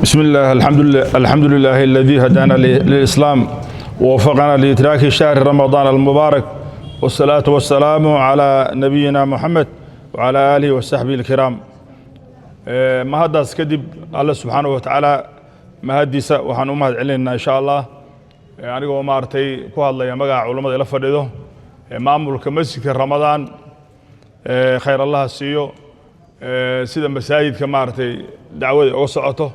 بسم الله الحمد لله الذي هدانا للإسلام ووفقنا لإدراك شهر رمضان المبارك، والصلاة والسلام على نبينا محمد وعلى آله وصحبه الكرام. ما هذا سكدب الله سبحانه وتعالى ما هديسا وحن أمهد علينا إن شاء الله. يعني وما أرتي كوه الله يمجع علماء إلى فرده مأمور كمسك رمضان خير الله السيو سيد المساجد كما أرتي دعوة وسعته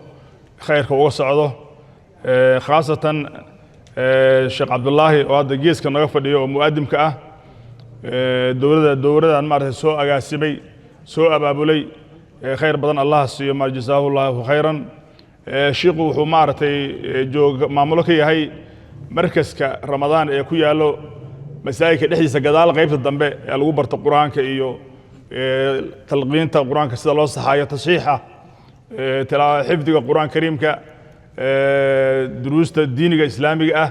خير وسعته خاصة الشيخ عبد الله وهذا جيس كان يغفر مقدم كأه دورة ما أرتي سوء أجاسبي سوء أبابولي خير بدن الله السيو ما جزاه الله خيرا. شيخ وحمارتي جو معمولك هي مركز كرمضان يكوي له مساجد dhexdiisa gadaal qaybta dambe ee lagu barto quraanka iyo talqiinta quraanka sida loo saxayo tasxiixa xifdiga quraan kariimka duruusta diiniga islaamiga ah.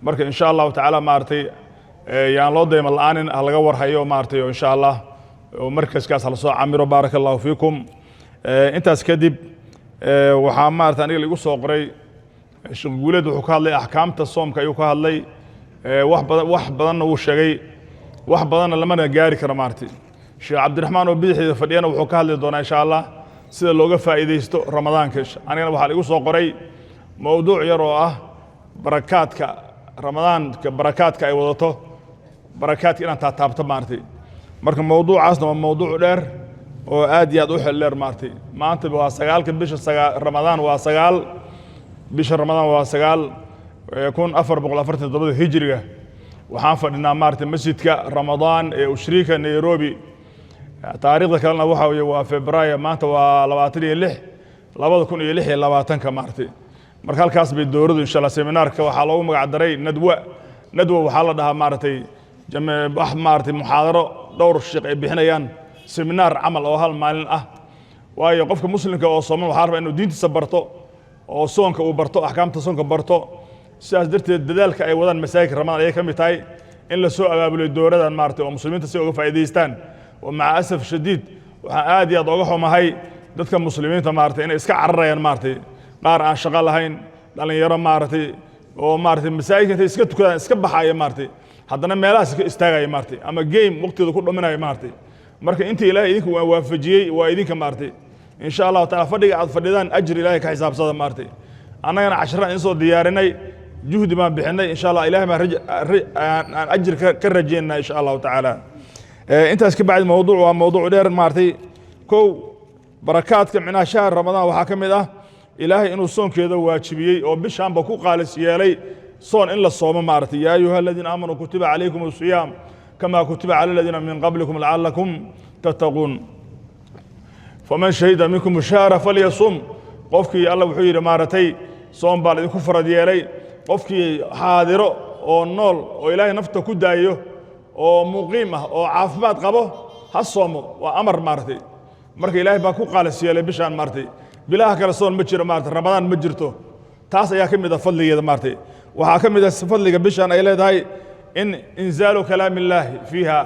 marka insha Allah taala maartay yaan loo deemal aanin laga warhayo maartay insha Allah oo markaskaas la soo camiro barakallahu fiikum. intaas kadib waxaa maartay aniga lagu soo qoray shaqguuleed wuxuu ka hadlay ahkaamta soomka ayuu ka hadlay wax badan uu sheegay wax badan lama gaari karo maartay. Sheekh Cabdiraxmaan oo bidixda fadhiyana wuxuu ka hadli doonaa insha Allah sida looga faa'iideysto Ramadaanka. anigana waxa lagu soo qoray mowduuc yar oo ah barakaadka Ramadaanka, barakaadka ay wadato barakaadka inaan taabto maartay. marka mowduucaasna waa mowduuc dheer oo aad iyo aad u xil dheer maartay. maanta waa 9 bisha Ramadaan waa 9 bisha Ramadaan waa 9 يكون 447 هجرية. وحان فدنا مارتي مسجدك رمضان وشريكة نيروبي تاريخ كلنا وحوي وفبراير مانتا ولواتني اللح لابد يكون يلح لواتنك مارتي. مركال كاس بالدورد إن شاء الله سيمينار كوحالو مقعدري ندوة وحالة ده مارتي جمع بح مارتي محاضرة دور الشيخ بحنيان سيمينار عمل أو هالمالين وهي قفك مسلم كأصوم وحارب إنه دين تسبرته أو صونك وبرته أحكام تصونك برته sidaas darteed dadaalka ay wadaan masaajidka Ramadaan ay ka mid tahay in la soo abaabulo dowladan maartay oo muslimiinta si uga faa'iideystaan. oo maca asaf shadiid waxa aad iyo aad uga xumahay dadka muslimiinta maartay inay iska cararayaan maartay qaar aan shaqo lahayn dhalinyaro maartay oo maartay masaajidka intay iska tukadaan iska baxaya maartay haddana meelahaas ka istaagaya maartay ama game waqtiga ku dhaminaya maartay. marka inta Ilaahay idinku waafajiyay waa idinka maartay insha Allah taala fadhiga aad fadhidaan ajri Ilaahay ka xisaabsada maartay. annagana 10 in soo diyaarinay جهد ما بحنا إن شاء الله إله ما أجر كرجينا إن شاء الله تعالى. أنت أسكت بعد موضوع دير مارتي كو بركات من شهر رمضان وحكم ده إلهي إنه صون كذا واجبي أو بشام بكو قال سيالي صون إلا الصوم مارتي يا أيها الذين آمنوا كتب عليكم الصيام كما كتب على الذين من قبلكم لعلكم تتقون فمن شهد منكم الشهر فليصم قفكي الله وحير مارتي صوم بالي كفر ديالي qofkii xaadiro oo nool oo Ilaahay nafta ku daayo oo muqiim ah oo caafimaad qabo ha soomo waa amar maartay. marka Ilaahay baa ku qaalasiiyay bishaan maartay bilaha kala soon ma jiro maartay Ramadaan ma jirto. taas ayaa kamid ah fadligeeda maartay. waxa kamid ah fadliga bishaan ay leedahay in inzaalu kalaamillaahi fiiha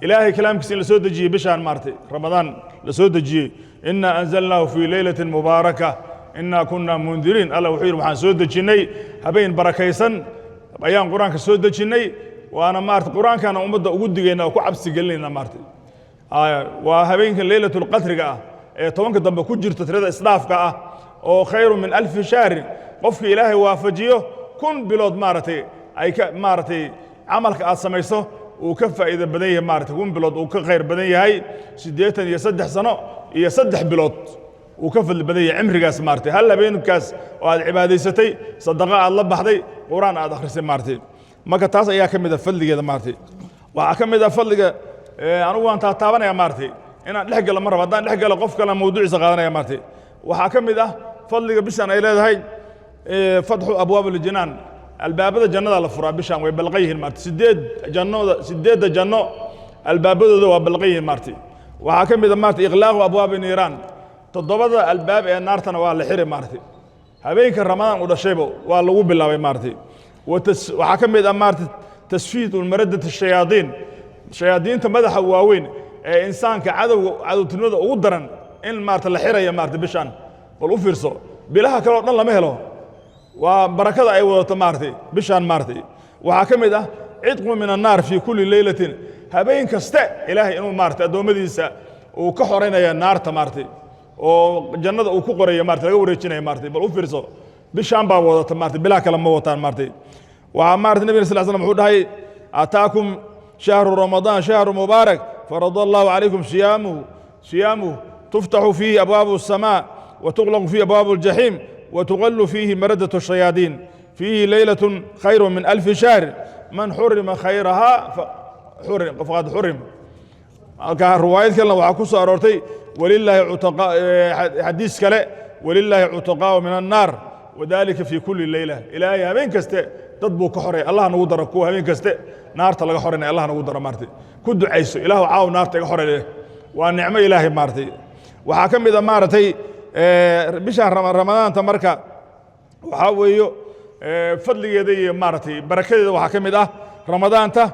Ilaahay kalaamkiisa la soo dajiyay bishaan maartay Ramadaan la soo dajiyay inna anzalnahu fi laylatin mubarakah إنا كنا منذرين الله وحير وحان سود جني هبين بركيسن أيام قرآن كسود جني وأنا مارت قرآن كان أمضى وجود جينا وكعب سجلنا مارت وهبين كان ليلة القدر كا طبعا كده بكجر تترد إسراف كا أو خير من 1000 شهر قف إلهي وافجيه كن بلاد مارتي أي مارتي عملك أسميسه وكفى إذا بديه مارتي كن بلاد وكغير بديه هاي سديتا يصدح سنة يصدح بلاد وكفل بدي عمري قاس مارتي هلا بين كاس وهذا عبادي ستي صدقاء الله بحدي قرآن هذا آخر مارتي ما كتاس أيها كم إذا فل كذا مارتي وعكم إذا فل أنا وأنت تابنا يا مارتي أنا لحق له مرة بعدين لحق له قف كلام موضوع صغارنا يا مارتي وحكم إذا فل بشان إلى هاي فتح أبواب الجنان الباب هذا جنة على فرع بشان ويبلغيه مارتي سديد جنة الباب هذا وبلغيه مارتي وحكم إذا مارتي إغلاق أبواب النيران تضبط الباب النار تنوال الحري مارتي هبينك رمضان وده شيبه والله بالله مارتي وحكم إذا مارتي تسفيت والمردة الشياطين تمدح هواوين إنسان كعدو تنوده ودرن إن مارت الحري يا مارتي بشان والأفرسو bilaha kale oo dhan lama helo waa barakada ay wadato maartay bishaan maartay waxa kamid ah cidqu min an-nar fi kulli laylatin habeen kasta ilaahay inuu maartay adoomadiisa uu ka xoreynaya naarta maartay oo jannada uu ku qorayo maartay laga wareejinayo maartay bal u fiirso bishaan baa wadata maartay bilaha kale ma wataan maartay waxa maartay nabiga sallallahu alayhi wasallam wuxuu dhahay ataakum shahru ramadan shahru mubarak faradallahu alaykum siyamuhu tuftahu fihi abwabu as-samaa wa tughlaqu fihi abwabu al-jahim وتغل فيه مردة الشياطين فيه ليلة خير من 1000 شهر من حرم خيرها فقد حرم رواية كلا وعكوس أرورتي ولله عتقاء حديث كلا ولله عتقاء من النار وذلك في كل ليلة إلهي همين كسته تطبو كحري الله نودر كو همين كسته نار تلقى حرنا الله نودر مارتي كد عيسو إله عاو نار تلقى حري ونعمة إلهي مارتي وحكم إذا مارتي bisha ramadaan ta marka waxa weeyo fadligeeda iyo maartay barakadeeda waxa kamid ah ramadaanta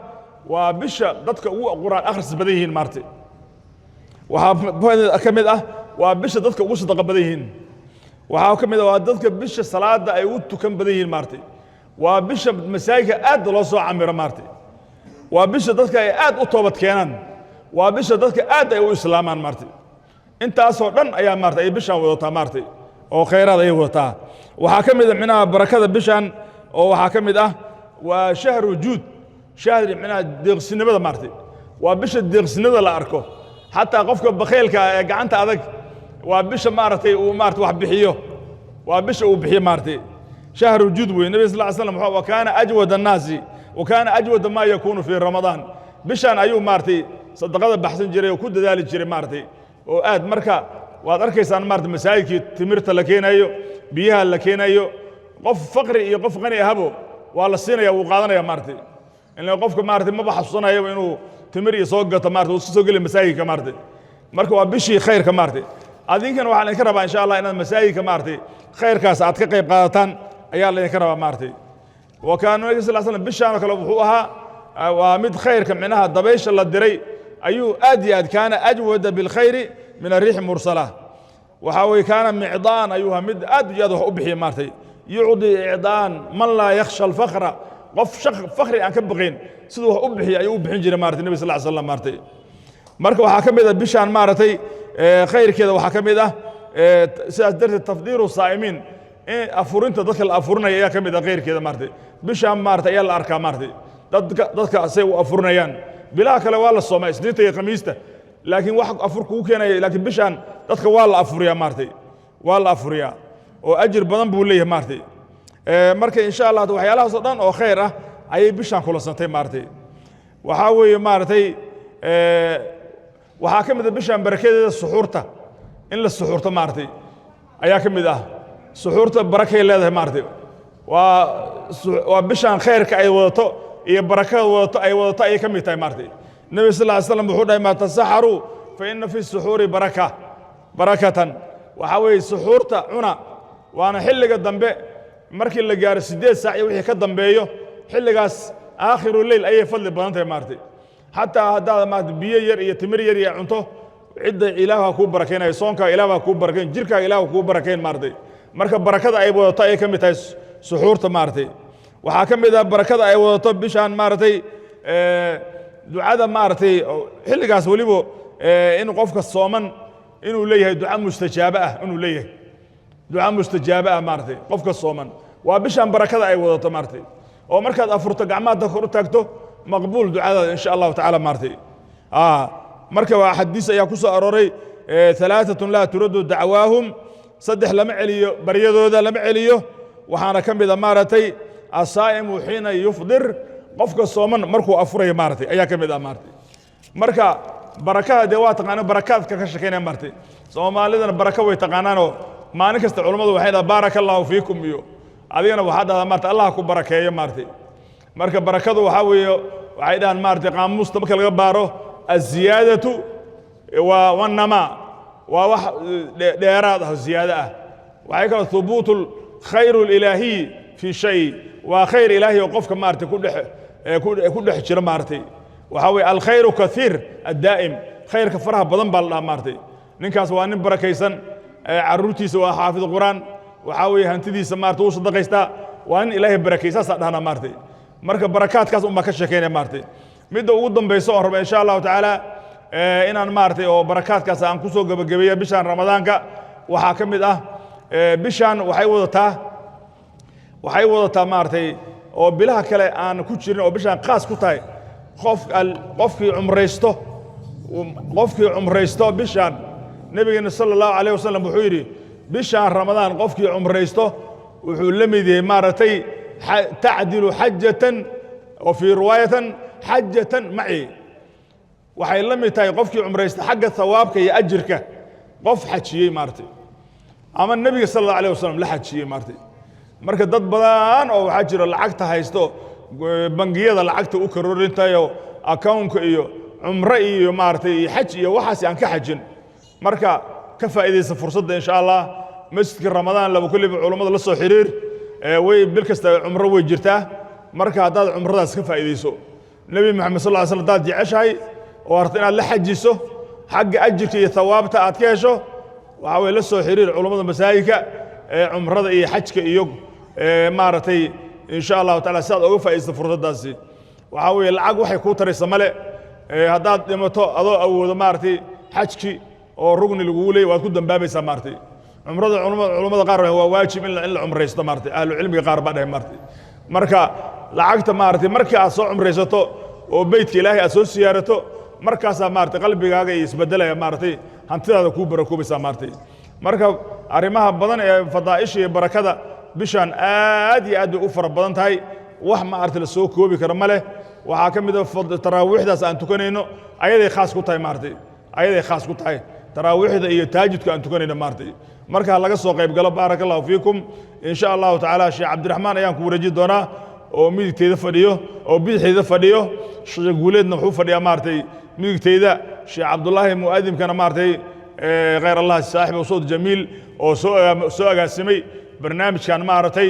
waa bisha dadka ugu quraan akhris badan yihiin maartay waxa kamid ah waa bisha dadka ugu sadaqa badan yihiin waxa kamid ah waa dadka bisha salaada ay u tukan badan yihiin maartay waa bisha masaajidka aad loo soo camiro maartay waa bisha dadka ay aad u toobad keenaan waa bisha dadka aad ay u islaamaan maartay intaasoo dhan ayaa maartay ay bishaan wadataa maartay oo khayraad ay wadataa waxaa ka mid ah minaha barakada bishaan oo waxaa ka mid ah waa shahru juud shahri minaha deeqsinimada maartay waa bisha deeqsinimada la arko xataa qofka bakhaylka ee gacanta adag waa bisha maartay uu maartay wax bixiyo waa bisha uu bixiyo maartay shahru juud weey nabi sallallahu alayhi wasallam wa kana ajwada an-naasi wa kana ajwada ma yakunu fi ramadan bishaan ayuu maartay sadaqada baxsan jiray oo ku dadaali jiray maartay oo aad marka waad arkaysaan maartay masaajidkii timirta la keenayo biyaha la keenayo qof faqri iyo qof qani ahabo waa la siinaya uu qaadanaya maartay in qofka maartay ma baxsanayo inuu timir iyo soo gato maartay uu soo gali masaajidka maartay marka waa bishii khayrka maartay adinkana waxaan idin ka rabaa insha Allah inaad masaajidka maartay khayrkaas aad ka qayb qaadataan ayaa la idin ka rabaa maartay wa kaanu nabi sallallahu alayhi wasallam bishaan kale wuxuu ahaa waa mid khayrka minaha dabaysha la diray ayuu aad iyo aad kaana ajwada bilkhayri min arriix mursala waxa way kaana micdaan ayuha mid aad iyo aad wax u bixiya maartay yucdi icdaan man laa yakhsha alfaqra qof fakri aan ka baqayn siduu wax u bixiya ayuu u bixin jiray maartay nabi sallallahu alayhi wasallam maartay marka waxaa ka mid ah bishaan maartay khayrkeeda waxaa ka mid ah sidaas darteed tafdiiru saa'imiin afurinta dadka la afurinaya ayaa ka mid ah khayrkeeda maartay bishaan maartay ayaa la arkaa maartay dadka say u afurinayaan bilaha kale waa la soomay isniinta iyo khamiista laakiin wax afur kugu keenaya laakiin bishaan dadka waa la afuriyaa maartay waa la afuriyaa oo ajir badan buu leeyahay maartay marka insha Allah waxyaalahaas oo dhan oo khayr ah ayay bishaan kula santay maartay waxa weeye maartay waxa kamid ah bishaan barakadeeda suxuurta in la suxuurto maartay ayaa kamid ah suxuurta barakay leedahay maartay waa bishaan khayrka ay wadato iyo barakada wadato ay wadato ay kamid tahay maartay nabi sallallahu alayhi wasallam wuxuu dhahay ma tasaharu fa inna fi suhuri barakatan waxa weeye suxuurta cuna waana xilliga dambe markii la gaaro 8 saac iyo wixii ka dambeeyo xilligaas aakhiru leyl ayay fadli badan tahay maartay hatta hadaa maartay biyo yar iyo timir yar iyo cunto cidda ilaaha ku barakeenay soonka ilaaha ku barakeen jirka ilaaha ku barakeen maartay marka barakada ay wadato ay kamid tahay suxuurta maartay waxa kamid ah barakada ay wadato bishaan maartay ducada maartay xilligaas waliba in qofka sooman inuu leeyahay duca mustajaaba ah inuu leeyahay duca mustajaaba ah maartay qofka sooman waa bishaan barakada ay wadato maartay oo markaad afurto gacmaha kor u taagto maqbuul ducada insha Allah ta'ala maartay marka waa xadiis ayaa ku soo aroray thalathatun la turadu da'waahum saddex lama celiyo baryadooda lama celiyo waxaana kamid ah maartay asaa'imu hina yufdir qofka sooman markuu afurayo maartay ayaa kamid ah maartay marka barakada waa taqaan barakaadka ka shaqeynaa maartay Soomaalidana baraka way taqaanaano maalin kasta culimadu waxay dhahaan barakallahu fiikum iyo adigana waxa dhadaa maartay Allah ku barakeeyo maartay marka barakadu waxa weeyo waxay dhahaan maartay qaamuusta marka laga baaro az-ziyadatu wa an-nama wa wax dheeraad ah ziyada ah waxay kala thubutul khairul ilahi fi shay wa khair ilahi oo qofka maartay ku dhex jira maartay waxa weey al khairu kathir ad-daa'im khairka faraha badan baa la maartay ninkaas waa nin barakaysan caruurtiisa waa xaafid quraan وحاوي هنتدي سمارت وصدق يستا وان إلهي بركيسة صدقنا مارتي مركب بركات كاس أمك الشكينة مارتي مدة وقدم بيصور إن شاء الله تعالى إن أنا مارتي أو بركات كاس أنكسو جبية بشان رمضان كا وحاكم ده بشان waxay wadataa maartay oo bilaha kale aan ku jirin oo bishan qaas ku tahay qofkii umraysto bishan nabigeena sallallahu alayhi wasallam wuxuu yiri bishan ramadaan qofkii umraysto wuxuu la mid yahay maartay ta'dilu hajjatan oo fi riwaayatan hajjatan ma'i waxay la mid tahay qofkii umraysto xagga thawaabka iyo ajirka qof xajiyay maartay ama nabiga sallallahu alayhi wasallam la xajiyay maartay marka dad badan oo waxa jira lacagta haysto bangiyada lacagta u karorintayo account iyo umra iyo maartay xaj iyo waxaas aan ka xajin marka ka faa'iideysa fursadda insha Allah masjidka Ramadaan laba kulli culimada la soo xiriir way bil kasta umra way jirtaa marka hadaad umradaas ka faa'iideyso nabi maxamed sallallahu alayhi wasallam dad jeceshay oo arta inaad la xajiso xagga ajirka iyo thawaabta aad ka hesho waxa way la soo xiriir culimada masaajidka umrada iyo xajka iyo maartay insha Allah taala saad uga faa'iideyso fursadaasi waxa weeye lacag waxay ku taraysaa male hadaad dhimato adoo awoodo maartay xajki oo rugni lagu leeyahay waad ku dambaabaysaa maartay umrada culimada qaar waa waajib in la umraysto maartay ahlu cilmiga qaar baa dhahay maartay marka lacagta maartay markii aad soo umraysato oo beedka Ilaahay aad soo siyaarato markaas maartay qalbigaaga isbedelaya maartay hantidaada ku barakoobaysaa maartay marka arimaha badan ee fadaa'ish iyo barakada bishan aad iyo aad u fara badan tahay wax ma arti la soo koobi karo male waxa kamid ah taraawiixdaas aan tukanayno ayaday khaas ku tahay maartay ayaday khaas ku tahay taraawiixda iyo taajidka aan tukanayno maartay marka laga soo qayb galo barakallahu fiikum insha Allah taala sheekh Cabdiraxmaan ayaan ku wareejin doonaa oo midigteeda fadhiyo oo bidixeeda fadhiyo sheekh guuleedna wuxuu fadhiyaa maartay midigteeda sheekh Cabdullaahi muaadimkana maartay غير الله صاحب وصوت جميل او سو اغاسمي برنامج كان مارتي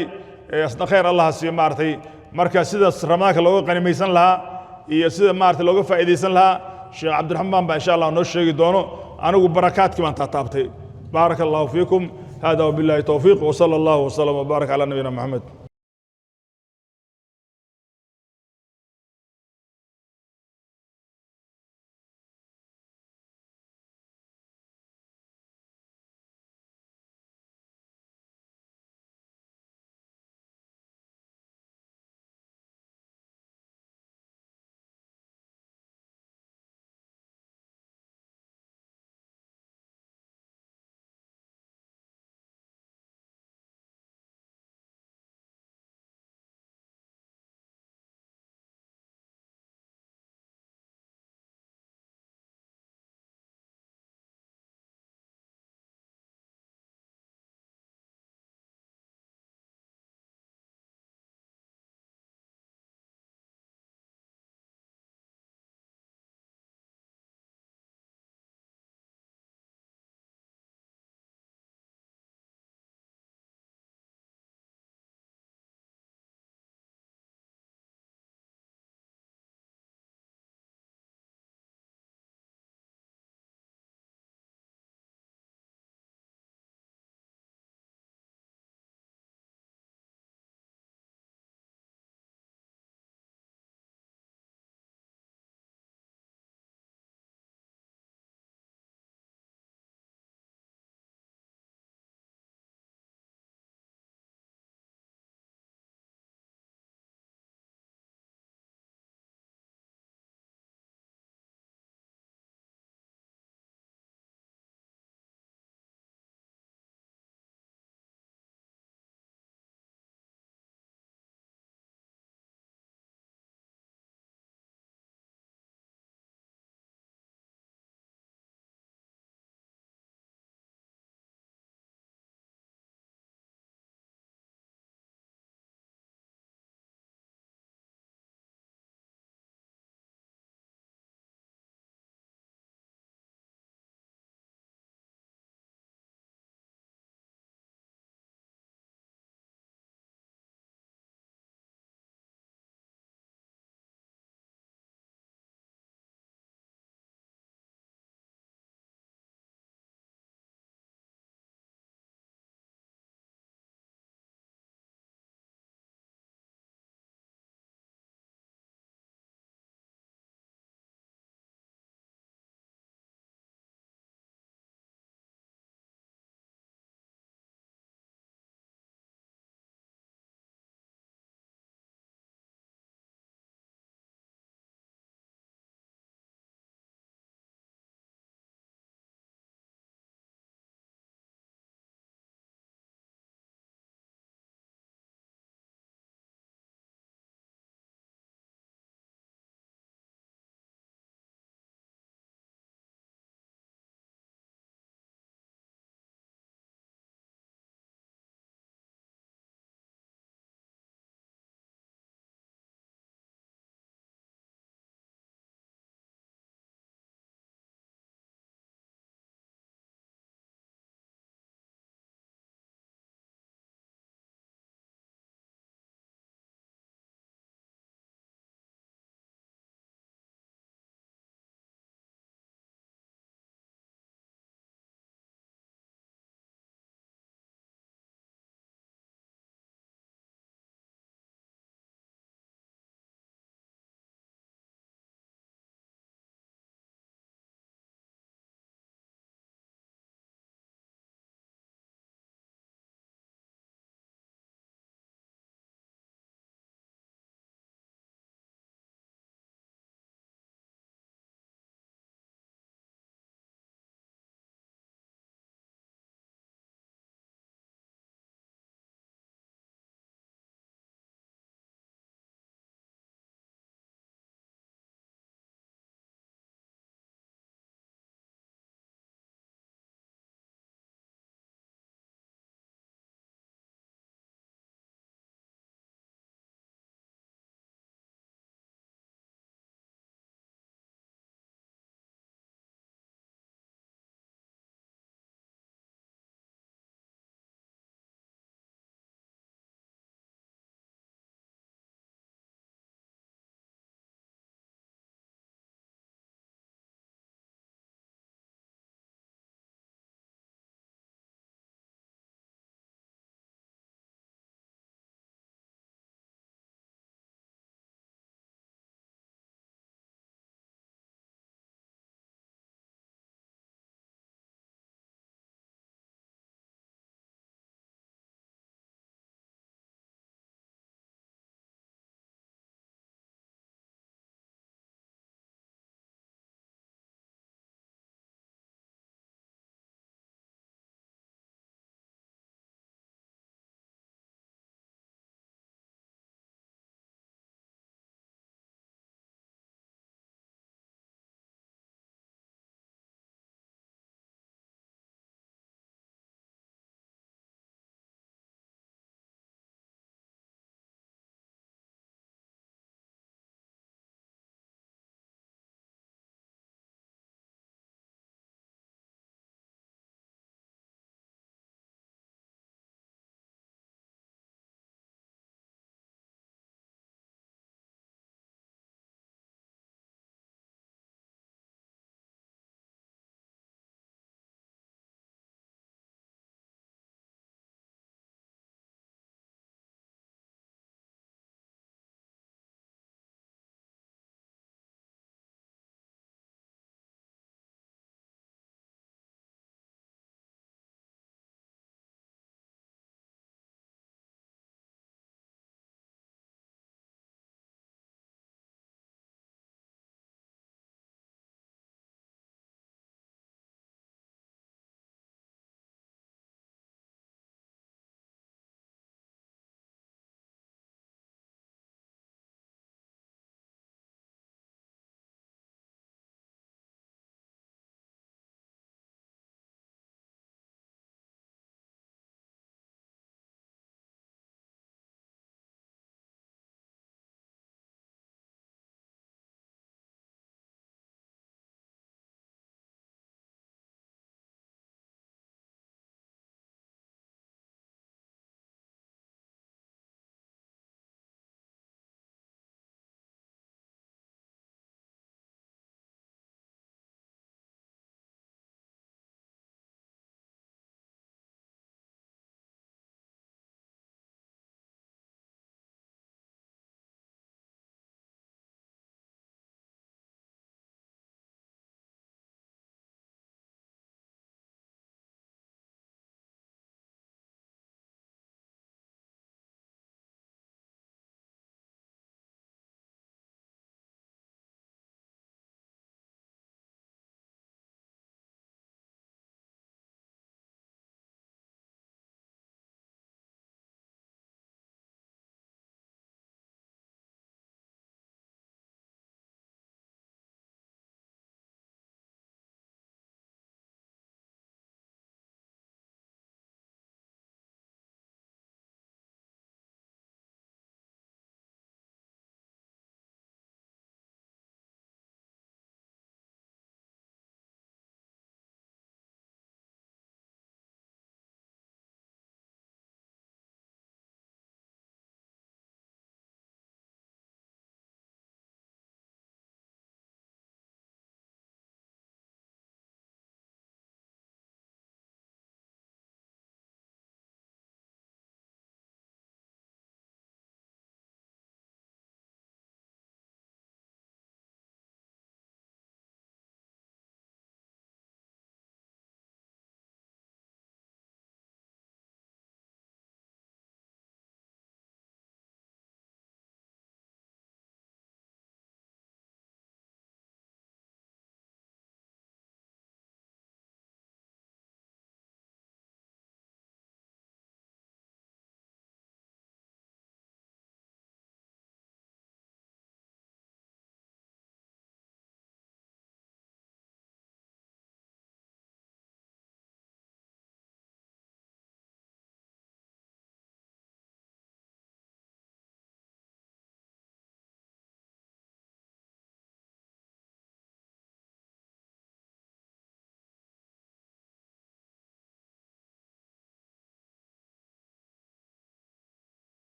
اصلا خير الله سي مارتي marka sida ramadaanka looga qanimaysan lahaa iyo sida maartay looga faa'iideysan lahaa sheekh Cabdiraxmaan ba insha Allah noo sheegi doono anigu barakaadkii baan taabtay barakallahu fiikum hada wa billahi tawfiq wa sallallahu wa sallam wa baraka ala nabiyina Muhammad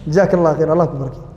جزاك الله خير الله يبارك